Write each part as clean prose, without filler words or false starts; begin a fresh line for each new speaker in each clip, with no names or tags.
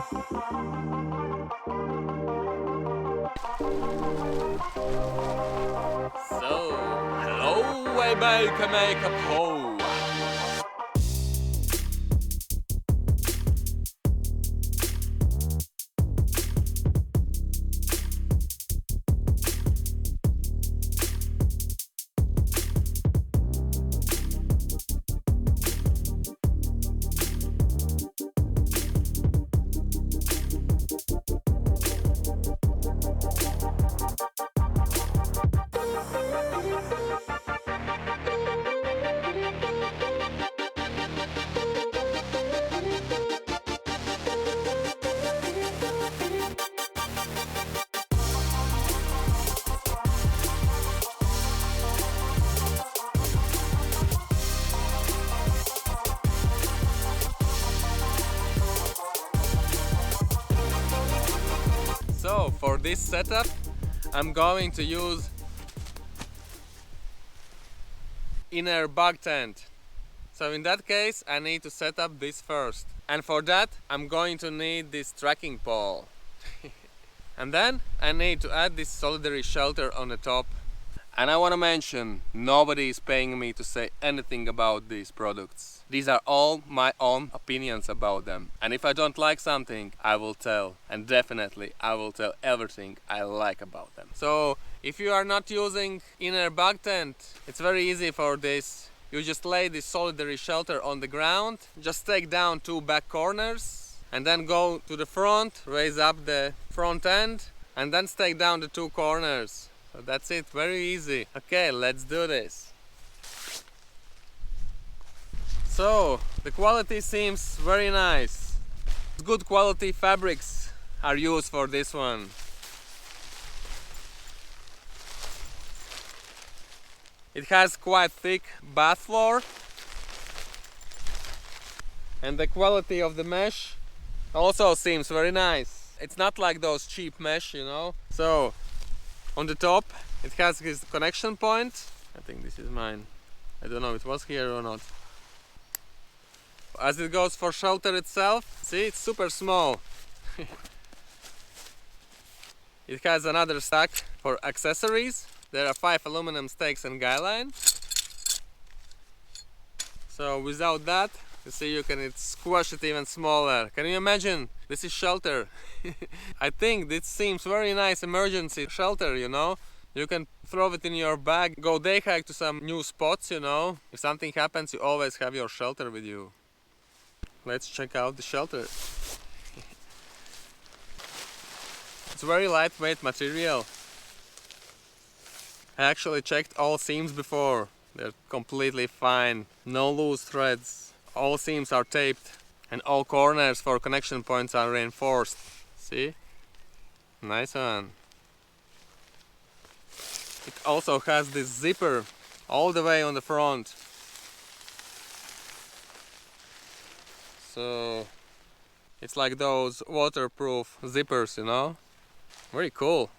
So, hello, we make a pole. So for this setup I'm going to use inner bug tent. So in that case I need to set up this first, and for that I'm going to need this tracking pole. And then I need to add this solidary shelter on the top. And I want to mention, nobody is paying me to say anything about these products. These are all my own opinions about them. And if I don't like something, I will tell. And definitely I will tell everything I like about them. So if you are not using inner bug tent, it's very easy for this. You just lay this solidary shelter on the ground, just take down 2 back corners and then go to the front, raise up the front end and then stake down the 2 corners. So that's it, very easy. Okay, let's do this. So the quality seems very nice. Good quality fabrics are used for this one. It has quite thick bath floor, and the quality of the mesh also seems very nice. It's not like those cheap mesh, you know. So on the top it has this connection point. I think this is mine. I don't know if it was here or not. As it goes for shelter itself, see, it's super small. It has another stack for accessories. There are 5 aluminum stakes and guy line. So without that, you see, you can squash it even smaller. Can you imagine? This is shelter. I think this seems very nice emergency shelter, you know. You can throw it in your bag, go day hike to some new spots, you know. If something happens, you always have your shelter with you. Let's check out the shelter. It's very lightweight material. I actually checked all seams before. They're completely fine. No loose threads. All seams are taped and all corners for connection points are reinforced. See? Nice one. It also has this zipper all the way on the front. So it's like those waterproof zippers, you know? Very cool.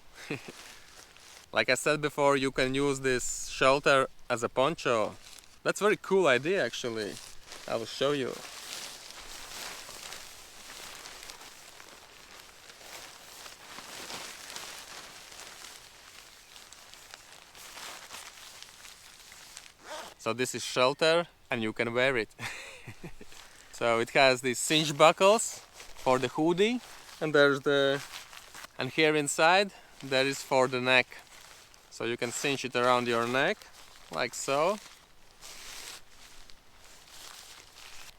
Like I said before, you can use this shelter as a poncho. That's a very cool idea actually. I will show you. So this is shelter and you can wear it. So it has these cinch buckles for the hoodie, and and here inside there is for the neck. So you can cinch it around your neck, like so.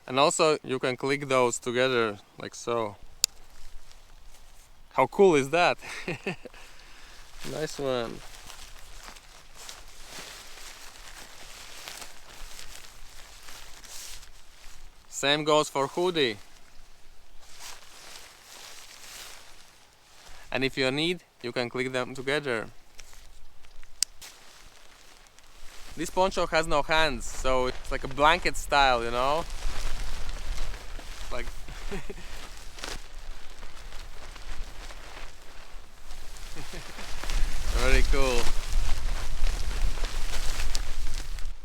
And also you can click those together, like so. How cool is that? Nice one. Same goes for hoodie. And if you need, you can click them together. This poncho has no hands, so it's like a blanket style, you know? Like very cool.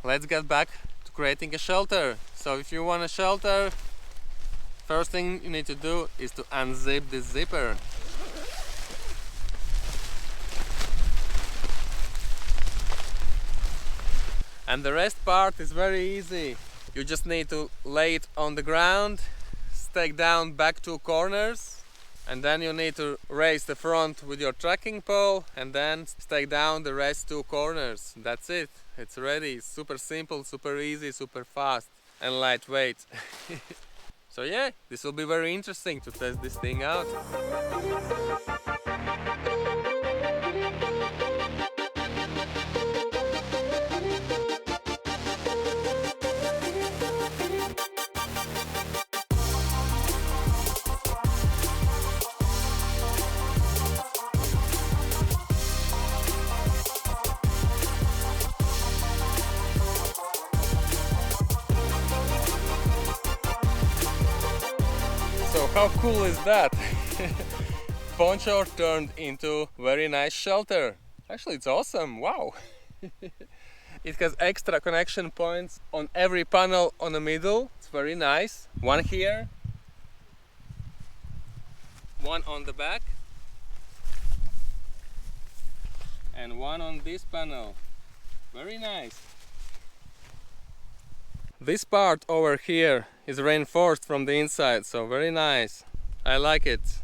Let's get back to creating a shelter. So if you want a shelter First thing you need to do is to unzip this zipper. And the rest part is very easy. You just need to lay it on the ground, stake down back 2 corners, and then you need to raise the front with your tracking pole and then stake down the rest 2 corners. That's it. It's ready. Super simple, super easy, super fast and lightweight. So yeah, this will be very interesting to test this thing out. So how cool is that? Poncho turned into very nice shelter. Actually, it's awesome, wow! It has extra connection points on every panel on the middle. It's very nice. One here, one on the back, and one on this panel. Very nice. This part over here is reinforced from the inside, so very nice. I like it.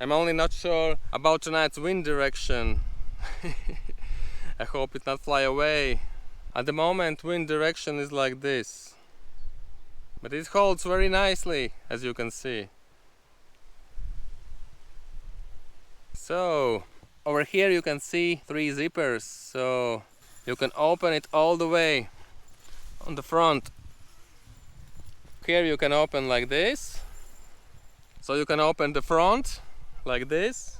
I'm only not sure about tonight's wind direction. I hope it not fly away. At the moment wind direction is like this. But it holds very nicely, as you can see. So, over here you can see 3 zippers, so you can open it all the way on the front. Here you can open like this, so you can open the front like this,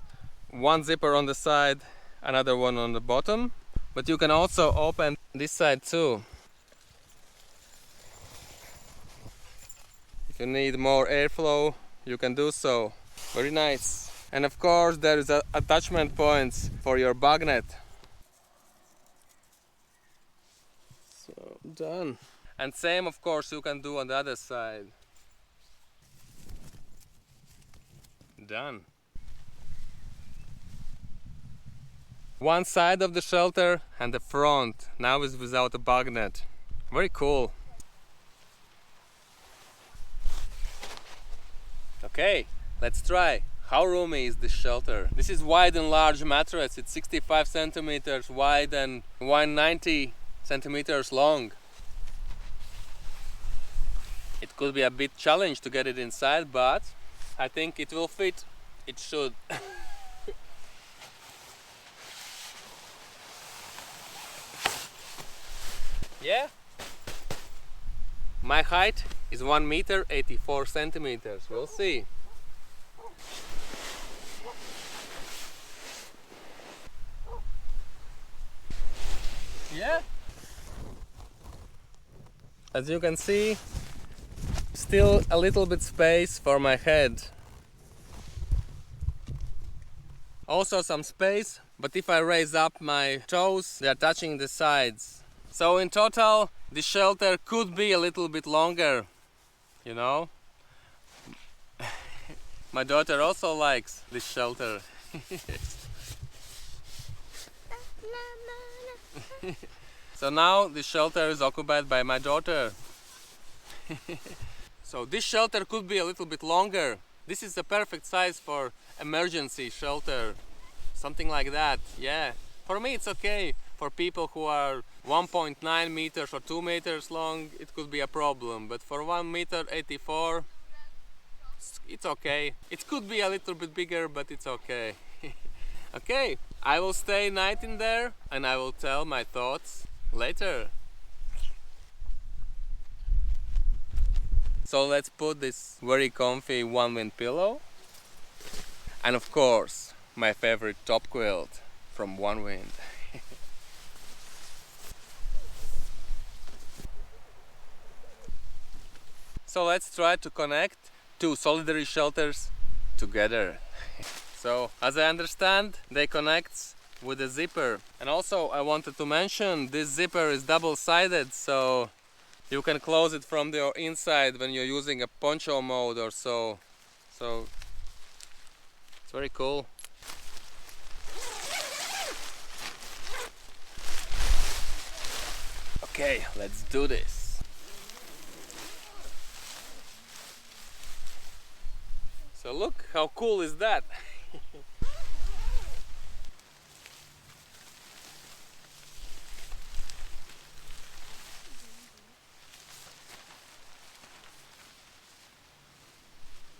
1 zipper on the side, another one on the bottom, but you can also open this side too. If you need more airflow, you can do so. Very nice. And of course there is attachment points for your bug net. So done. And same of course you can do on the other side. Done. One side of the shelter and the front now is without a bug net. Very cool. Okay, let's try. How roomy is this shelter? This is wide and large mattress. It's 65 centimeters wide and 190 centimeters long. It could be a bit challenge to get it inside, but I think it will fit. It should. Yeah. My height is 1 meter 84 centimeters. We'll see. Yeah. As you can see, still a little bit space for my head. Also some space, but if I raise up my toes, they are touching the sides. So in total, the shelter could be a little bit longer, you know. My daughter also likes this shelter. So now the shelter is occupied by my daughter. So this shelter could be a little bit longer. This is the perfect size for emergency shelter. Something like that, yeah. For me it's okay. For people who are 1.9 meters or 2 meters long, it could be a problem. But for 1 meter 84, it's okay. It could be a little bit bigger, but it's okay. Okay, I will stay night in there and I will tell my thoughts later. So let's put this very comfy Onewind pillow, and of course my favorite top quilt from Onewind. So let's try to connect 2 solidary shelters together. So as I understand, they connect with a zipper. And also I wanted to mention this zipper is double-sided, so You can close it from the inside when you're using a poncho mode or so. So it's very cool. Okay, let's do this. So look, how cool is that?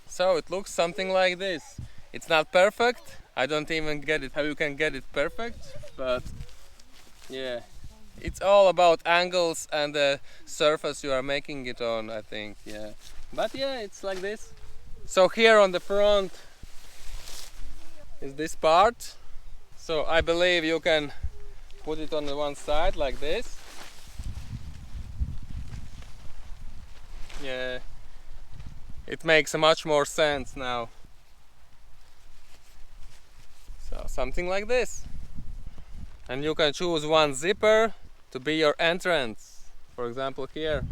So it looks something like this. It's not perfect. I don't even get it how you can get it perfect, but yeah. It's all about angles and the surface you are making it on, I think, yeah. But yeah, it's like this. So here on the front is this part. So I believe you can put it on the one side like this. Yeah. It makes much more sense now. So something like this. And you can choose one zipper to be your entrance. For example, here.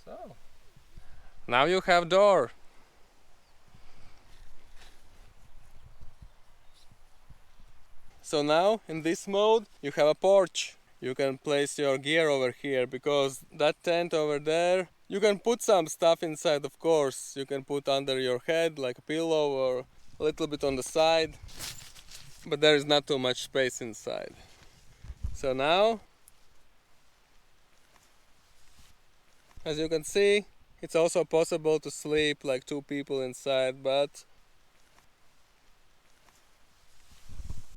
So now you have door. So now in this mode you have a porch. You can place your gear over here because that tent over there, you can put some stuff inside, of course. You can put under your head like a pillow or a little bit on the side, but there is not too much space inside. So now, as you can see, it's also possible to sleep like two people inside, but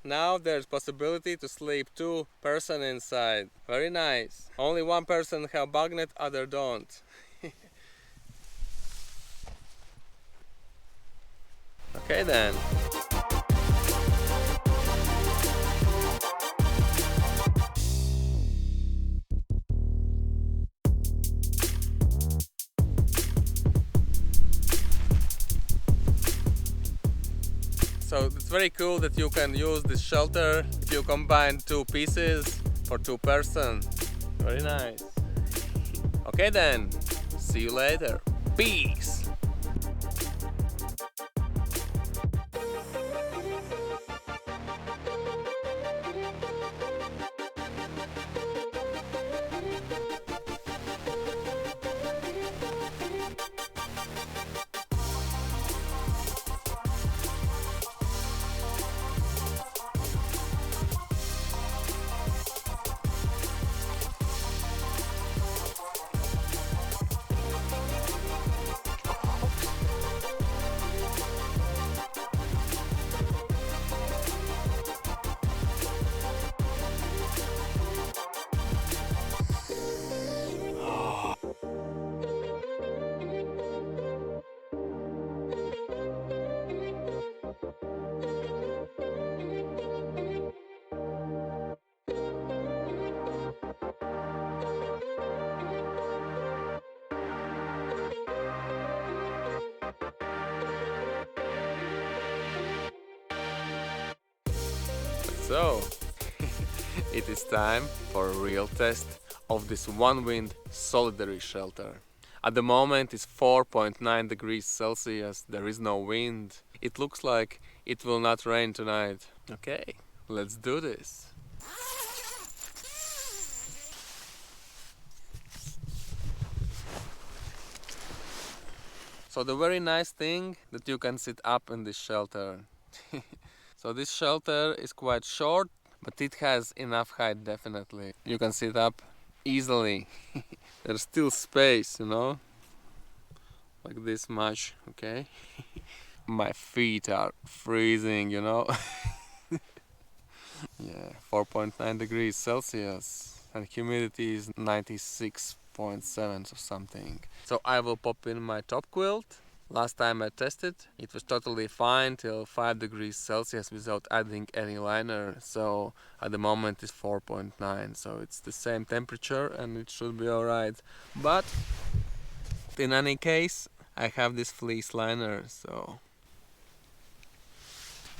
now there's possibility to sleep two person inside. Very nice. Only one person have bug net, other don't. Okay then. So it's very cool that you can use this shelter if you combine two pieces for two person. Very nice. Okay then, see you later. Peace. So, it is time for a real test of this Onewind solitary shelter. At the moment it's 4.9 degrees Celsius, there is no wind. It looks like it will not rain tonight. Okay, let's do this. So the very nice thing that you can sit up in this shelter. So this shelter is quite short, but it has enough height definitely. You can sit up easily. There's still space, you know, like this much, okay? My feet are freezing, you know. Yeah, 4.9 degrees Celsius and humidity is 96.7 or something. So I will pop in my top quilt. Last time I tested, it was totally fine till 5 degrees Celsius without adding any liner. So at the moment it's 4.9, so it's the same temperature and it should be alright. But in any case, I have this fleece liner, so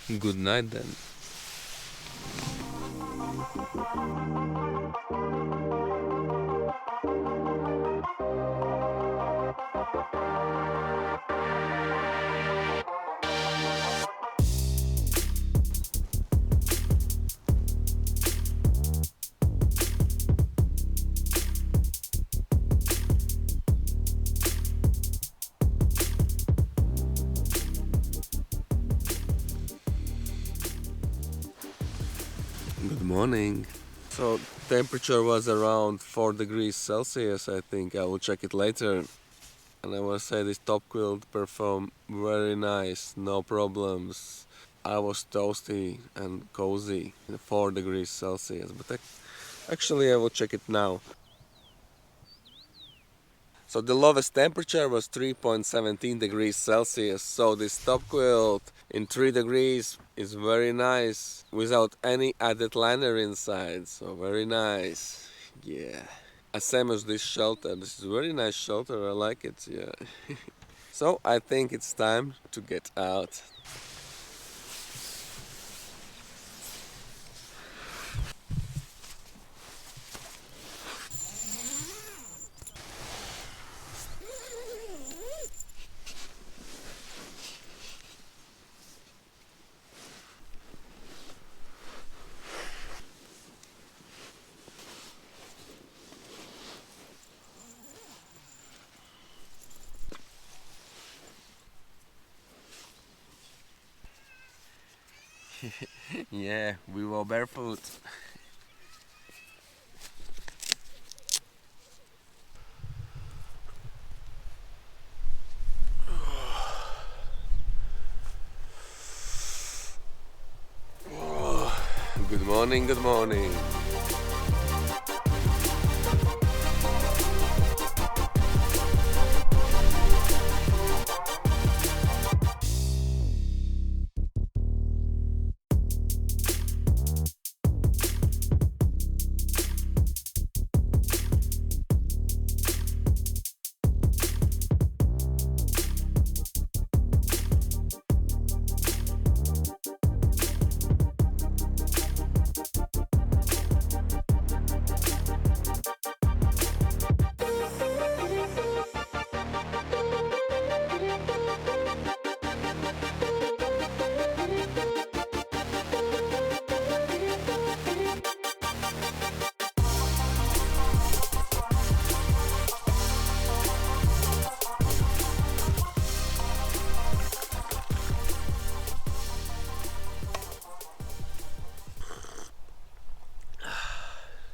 Good night then. Good morning. So temperature was around 4 degrees Celsius, I think. I will check it later. And I will say this top quilt performed very nice, no problems. I was toasty and cozy in 4 degrees Celsius, but actually I will check it now. So the lowest temperature was 3.17 degrees Celsius. So this top quilt in 3 degrees is very nice without any added liner inside. So very nice. Yeah. Same as this shelter. This is a very nice shelter. I like it. Yeah. So I think it's time to get out. Yeah, we were barefoot. Good morning, good morning.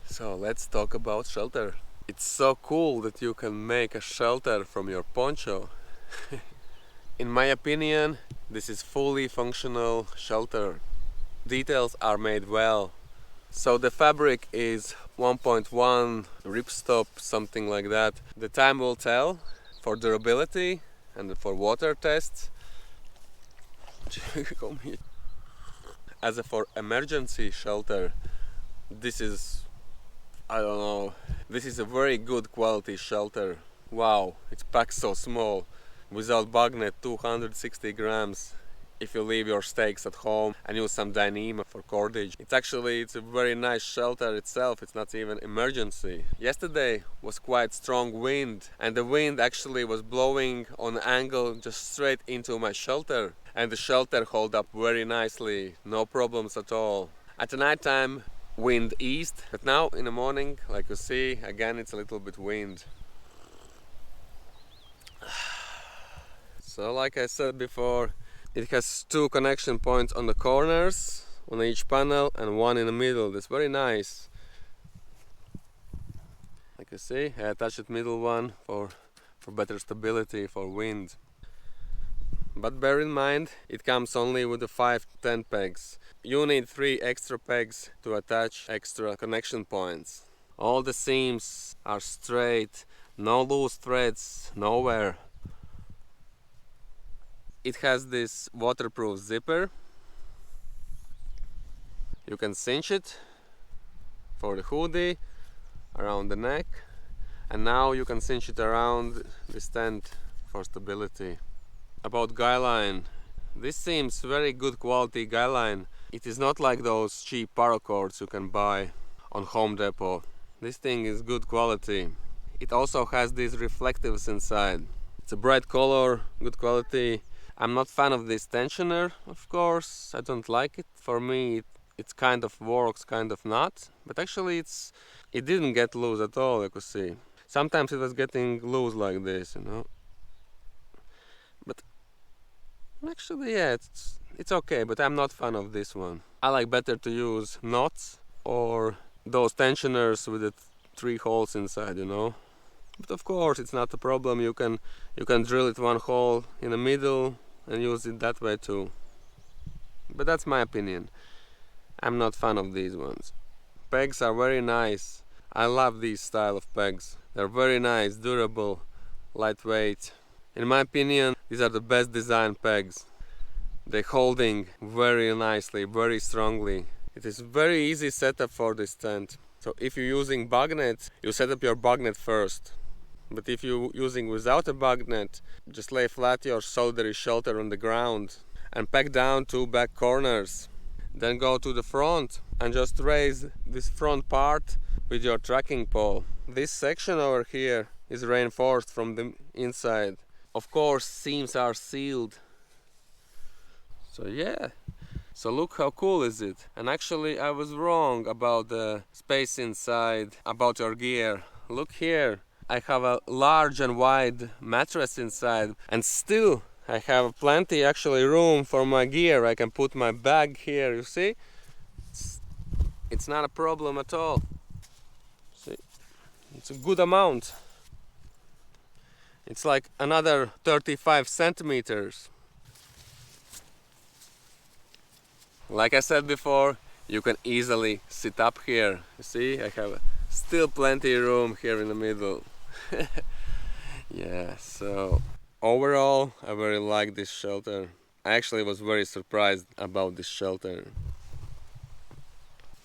So let's talk about shelter. It's so cool that you can make a shelter from your poncho. In my opinion, this is fully functional shelter. Details are made well. So the fabric is 1.1 ripstop, something like that. The time will tell for durability and for water tests. As a for emergency shelter, this is, I don't know, this is a very good quality shelter. Wow, it's packed so small. Without bug net, 260 grams. If you leave your steaks at home and use some Dyneema for cordage. It's a very nice shelter itself. It's not even emergency. Yesterday was quite strong wind, and the wind actually was blowing on an angle just straight into my shelter. And the shelter held up very nicely, no problems at all. At the night time, wind eased, but now in the morning, like you see, again it's a little bit wind. So like I said before, it has 2 connection points on the corners, on each panel, and 1 in the middle. That's very nice. Like you see, I attached the middle one for better stability, for wind. But bear in mind, it comes only with the 5-10 pegs. You need 3 extra pegs to attach extra connection points. All the seams are straight, no loose threads, nowhere. It has this waterproof zipper. You can cinch it for the hoodie around the neck, and now you can cinch it around this tent for stability. About guy line, This seems very good quality guy line. It is not like those cheap paracords you can buy on Home Depot. This thing is good quality. It also has these reflectives inside. It's a bright color, good quality. I'm not fan of this tensioner, of course. I don't like it. For me, it kind of works, kind of not. But actually, it didn't get loose at all, you could see. Sometimes it was getting loose like this, you know. But actually, yeah, it's okay. But I'm not fan of this one. I like better to use knots or those tensioners with the 3 holes inside, you know. But of course, it's not a problem. You can drill it 1 hole in the middle and use it that way too. But that's my opinion. I'm not fan of these ones. Pegs are very nice. I love these style of pegs. They're very nice, durable, lightweight. In my opinion, these are the best design pegs. They're holding very nicely, very strongly. It is very easy setup for this tent. So if you're using bagnet, you set up your bagnet first. But if you're using without a bagnet, just lay flat your soldery shelter on the ground and peg down 2 back corners. Then go to the front and just raise this front part with your tracking pole. This section over here is reinforced from the inside. Of course, seams are sealed. So yeah. So look how cool is it. And actually I was wrong about the space inside, about your gear. Look here. I have a large and wide mattress inside, and still I have plenty actually room for my gear. I can put my bag here, you see? It's not a problem at all. See? It's a good amount. It's like another 35 centimeters. Like I said before, you can easily sit up here. You see, I have still plenty of room here in the middle. Yeah, so overall I very like this shelter. I actually was very surprised about this shelter.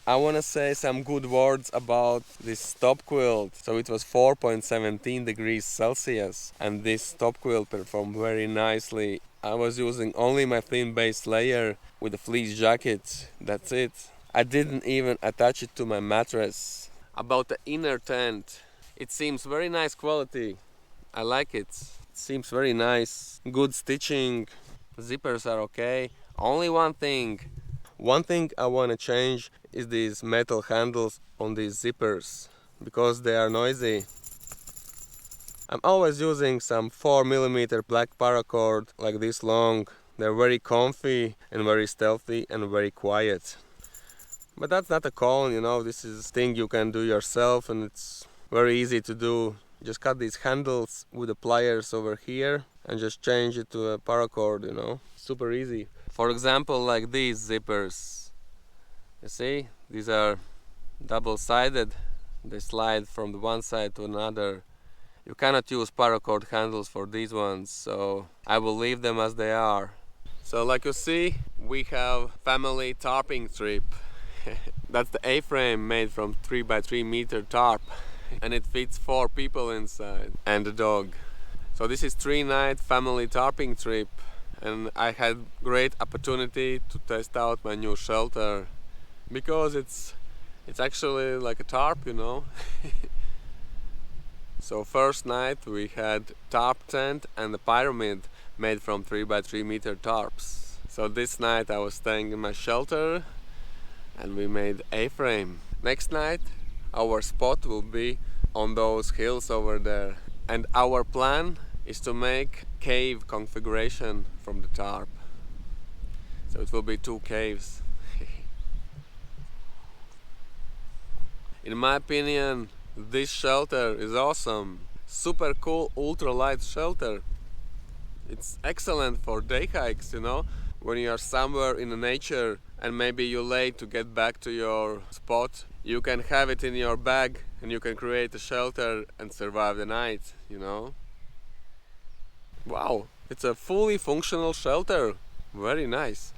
I want to say some good words about this top quilt. So it was 4.17 degrees Celsius and this top quilt performed very nicely. I was using only my thin base layer with a fleece jacket. That's it. I didn't even attach it to my mattress. About the inner tent, it seems very nice quality. I like it. It seems very nice. Good stitching. Zippers are okay. Only one thing I want to change is these metal handles on these zippers because they are noisy. I'm always using some 4mm black paracord like this long. They're very comfy and very stealthy and very quiet. But that's not a cone, you know, this is a thing you can do yourself and it's very easy to do. Just cut these handles with the pliers over here and just change it to a paracord, you know, super easy. For example, like these zippers. You see, these are double-sided. They slide from the one side to another. You cannot use paracord handles for these ones, so I will leave them as they are. So like you see, we have family tarping trip. That's the A-frame made from 3x3 meter tarp. And it fits 4 people inside and a dog. So this is 3-night family tarping trip. And I had great opportunity to test out my new shelter. Because it's actually like a tarp, you know. So first night we had tarp tent and the pyramid made from 3x3 meter tarps. So this night I was staying in my shelter and we made A-frame. Next night our spot will be on those hills over there. And our plan is to make cave configuration from the tarp. So it will be 2 caves. In my opinion, this shelter is awesome. Super cool ultralight shelter. It's excellent for day hikes, you know, when you are somewhere in the nature and maybe you're late to get back to your spot. You can have it in your bag and you can create a shelter and survive the night, you know. Wow, it's a fully functional shelter. Very nice.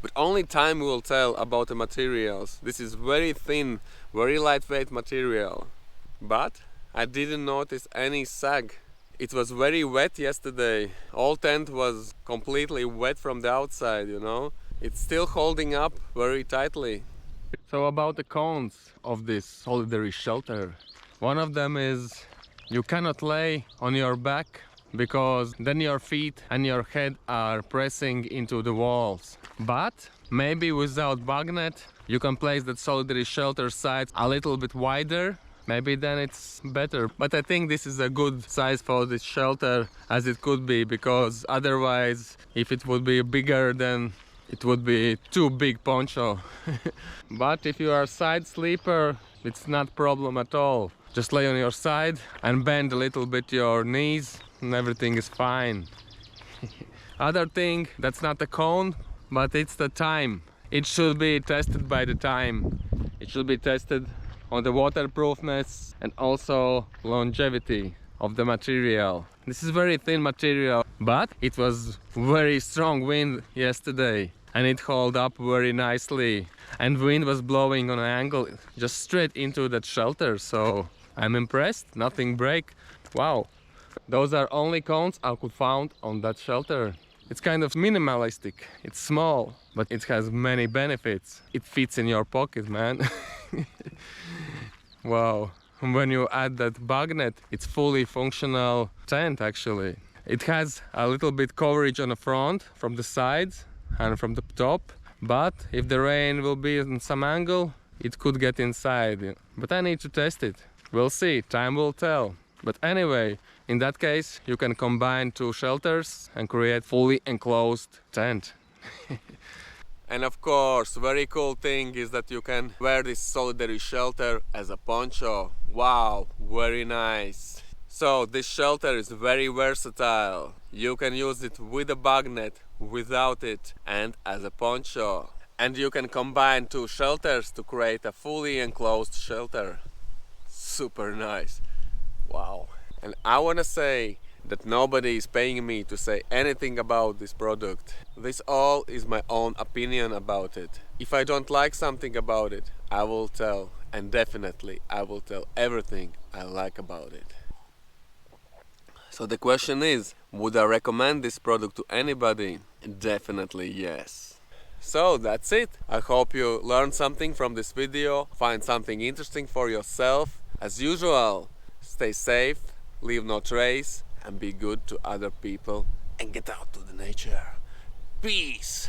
But only time will tell about the materials. This is very thin, very lightweight material. But I didn't notice any sag It was very wet yesterday. All tent was completely wet from the outside, you know. It's still holding up very tightly. So about the cons of this solitary shelter. One of them is you cannot lay on your back because then your feet and your head are pressing into the walls. But maybe without bug net you can place that solitary shelter sides a little bit wider. Maybe then it's better. But I think this is a good size for this shelter as it could be, because otherwise if it would be bigger then it would be too big poncho. But if you are a side sleeper, it's not problem at all. Just lay on your side and bend a little bit your knees and everything is fine. Other thing, that's not a con, but it's the time. It should be tested by the time. It should be tested on the waterproofness and also longevity of the material. This is very thin material, but it was very strong wind yesterday and it held up very nicely, and wind was blowing on an angle just straight into that shelter, so I'm impressed. Nothing break. Wow, those are only cons I could find on that shelter. It's kind of minimalistic. It's small, but it has many benefits. It fits in your pocket, man. Wow. When you add that bug net, it's fully functional tent actually. It has a little bit coverage on the front, from the sides and from the top, but if the rain will be in some angle, it could get inside. But I need to test it. We'll see, time will tell. But anyway, in that case, you can combine two shelters and create fully enclosed tent. And of course, very cool thing is that you can wear this solitary shelter as a poncho. Wow, very nice. So this shelter is very versatile. You can use it with a bug net, without it, and as a poncho. And you can combine two shelters to create a fully enclosed shelter. Super nice. Wow. And I wanna say that nobody is paying me to say anything about this product. This all is my own opinion about it. If I don't like something about it, I will tell, and definitely I will tell everything I like about it. So the question is, would I recommend this product to anybody? Definitely yes. So that's it. I hope you learned something from this video, find something interesting for yourself. As usual, stay safe, leave no trace, and be good to other people, and get out to the nature. Peace!